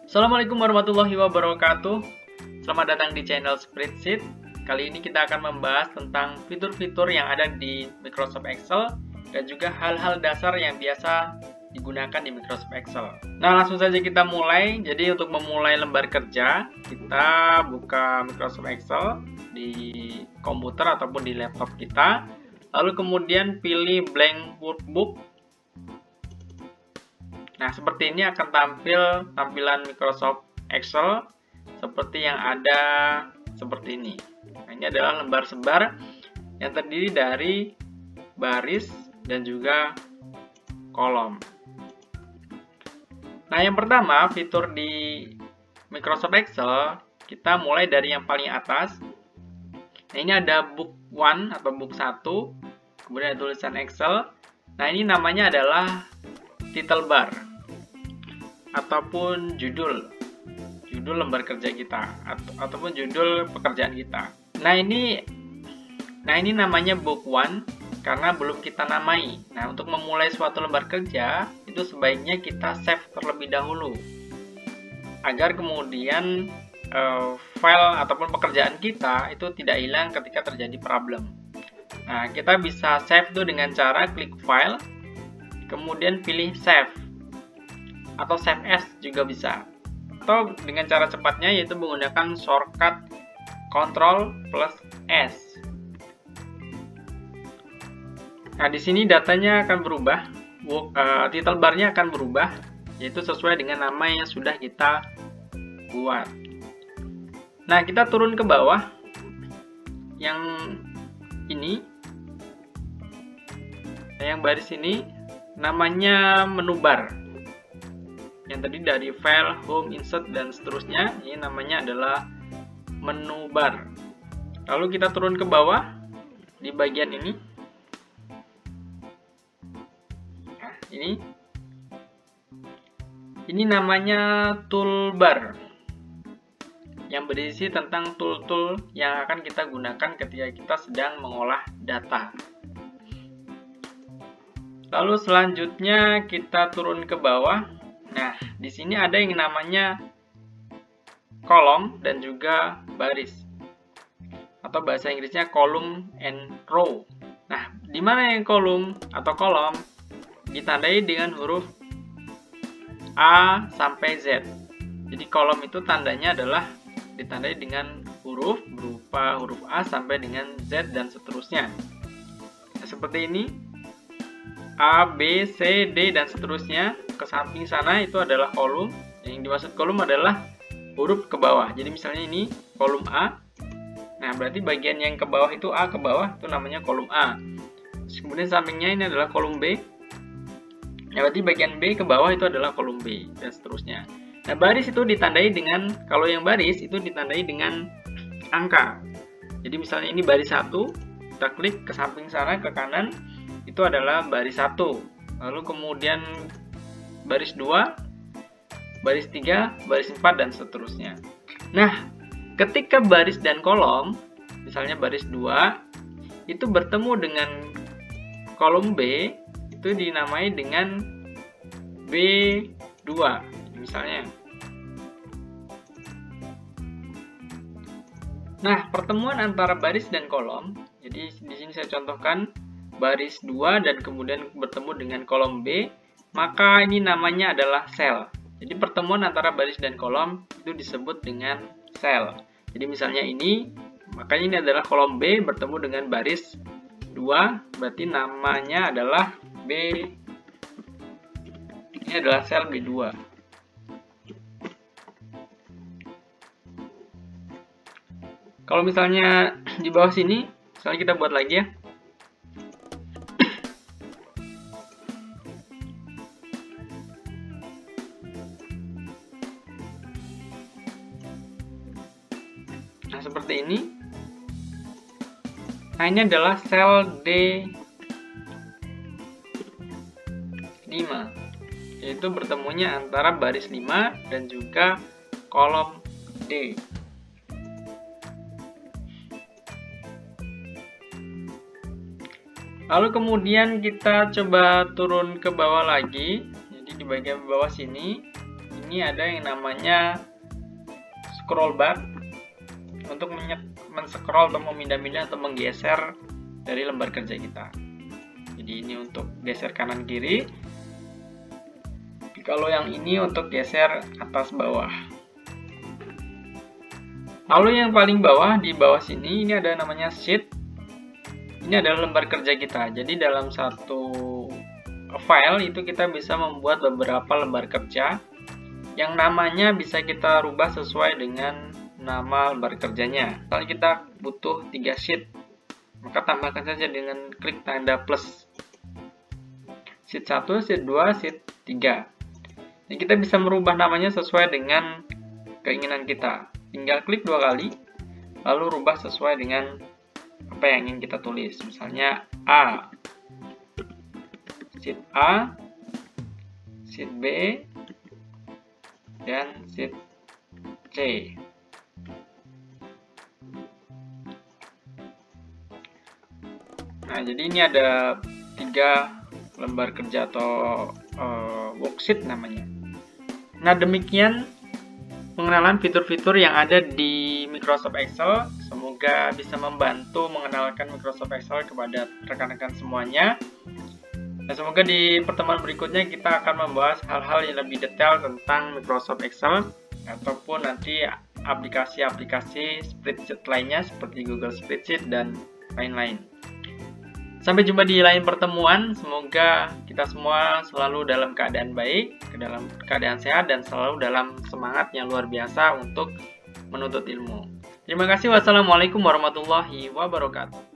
Assalamualaikum warahmatullahi wabarakatuh. Selamat datang di channel Spreadsheet. Kali ini kita akan membahas tentang fitur-fitur yang ada di Microsoft Excel dan juga hal-hal dasar yang biasa digunakan di Microsoft Excel. Nah, langsung saja kita mulai. Jadi untuk memulai lembar kerja, kita buka Microsoft Excel di komputer ataupun di laptop kita. Lalu kemudian pilih blank workbook. Nah, seperti ini akan tampil tampilan Microsoft Excel seperti yang ada seperti ini. Nah, ini adalah lembar sebar yang terdiri dari baris dan juga kolom. Nah, yang pertama, fitur di Microsoft Excel, kita mulai dari yang paling atas. Nah, ini ada book 1 atau book 1, kemudian ada tulisan Excel. Nah, ini namanya adalah title bar ataupun judul lembar kerja kita ataupun judul pekerjaan kita. Nah ini namanya book 1 karena belum kita namai. Nah, untuk memulai suatu lembar kerja itu sebaiknya kita save terlebih dahulu agar kemudian file ataupun pekerjaan kita itu tidak hilang ketika terjadi problem. Nah, kita bisa save itu dengan cara klik file kemudian pilih save atau save as juga bisa, atau dengan cara cepatnya yaitu menggunakan shortcut Ctrl plus S. Nah, di sini datanya akan berubah, title barnya akan berubah, yaitu sesuai dengan nama yang sudah kita buat. Nah, kita turun ke bawah, yang ini, yang baris ini namanya menu bar. Yang tadi dari file, home, insert, dan seterusnya, ini namanya adalah menu bar. Lalu kita turun ke bawah di bagian ini. Nah, ini namanya toolbar yang berisi tentang tool-tool yang akan kita gunakan ketika kita sedang mengolah data. Lalu selanjutnya kita turun ke bawah. Nah, di sini ada yang namanya kolom dan juga baris. Atau bahasa Inggrisnya column and row. Nah, di mana yang kolom atau kolom ditandai dengan huruf A sampai Z. Jadi kolom itu tandanya adalah ditandai dengan huruf berupa huruf A sampai dengan Z dan seterusnya. Nah, seperti ini. A, B, C, D, dan seterusnya. Ke samping sana itu adalah kolom. Yang dimaksud kolom adalah huruf ke bawah. Jadi misalnya ini kolom A. Nah, berarti bagian yang ke bawah itu A ke bawah, itu namanya kolom A. Kemudian sampingnya ini adalah kolom B. Nah, berarti bagian B ke bawah itu adalah kolom B, dan seterusnya. Nah, baris itu ditandai dengan, kalau yang baris itu ditandai dengan angka. Jadi misalnya ini baris 1, kita klik ke samping sana, ke kanan, itu adalah baris 1. Lalu kemudian baris 2, baris 3, baris 4, dan seterusnya. Nah, ketika baris dan kolom, misalnya baris 2, itu bertemu dengan kolom B, itu dinamai dengan B2, misalnya. Nah, pertemuan antara baris dan kolom, jadi di sini saya contohkan baris 2 dan kemudian bertemu dengan kolom B, maka ini namanya adalah sel. Jadi pertemuan antara baris dan kolom itu disebut dengan sel. Jadi misalnya ini, makanya ini adalah kolom B bertemu dengan baris 2, berarti namanya adalah B. Ini adalah sel B2. Kalau misalnya di bawah sini, misalnya kita buat lagi ya. Nah, seperti ini. Nah, ini adalah sel D5, yaitu bertemunya antara baris 5 dan juga kolom D. Lalu kemudian kita coba turun ke bawah lagi. Jadi di bagian bawah sini ini ada yang namanya scroll bar untuk men-scroll atau memindah-mindah atau menggeser dari lembar kerja kita. Jadi ini untuk geser kanan kiri. Kalau yang ini untuk geser atas bawah. Lalu yang paling bawah, di bawah sini ini ada namanya sheet. Ini adalah lembar kerja kita. Jadi dalam satu file itu kita bisa membuat beberapa lembar kerja yang namanya bisa kita rubah sesuai dengan nama lembar kerjanya. Kalau kita butuh 3 sheet, maka tambahkan saja dengan klik tanda plus. Sheet 1, sheet 2, sheet 3. Jadi kita bisa merubah namanya sesuai dengan keinginan kita. Tinggal klik 2 kali, lalu rubah sesuai dengan apa yang ingin kita tulis. Misalnya A, sheet A, sheet B, dan sheet C. Nah, jadi ini ada 3 lembar kerja atau worksheet namanya. Nah, demikian pengenalan fitur-fitur yang ada di Microsoft Excel. Semoga bisa membantu mengenalkan Microsoft Excel kepada rekan-rekan semuanya. Dan semoga di pertemuan berikutnya kita akan membahas hal-hal yang lebih detail tentang Microsoft Excel ataupun nanti aplikasi-aplikasi spreadsheet lainnya seperti Google Spreadsheet dan lain-lain. Sampai jumpa di lain pertemuan. Semoga kita semua selalu dalam keadaan baik, dalam keadaan sehat, dan selalu dalam semangat yang luar biasa untuk menuntut ilmu. Terima kasih. Wassalamualaikum warahmatullahi wabarakatuh.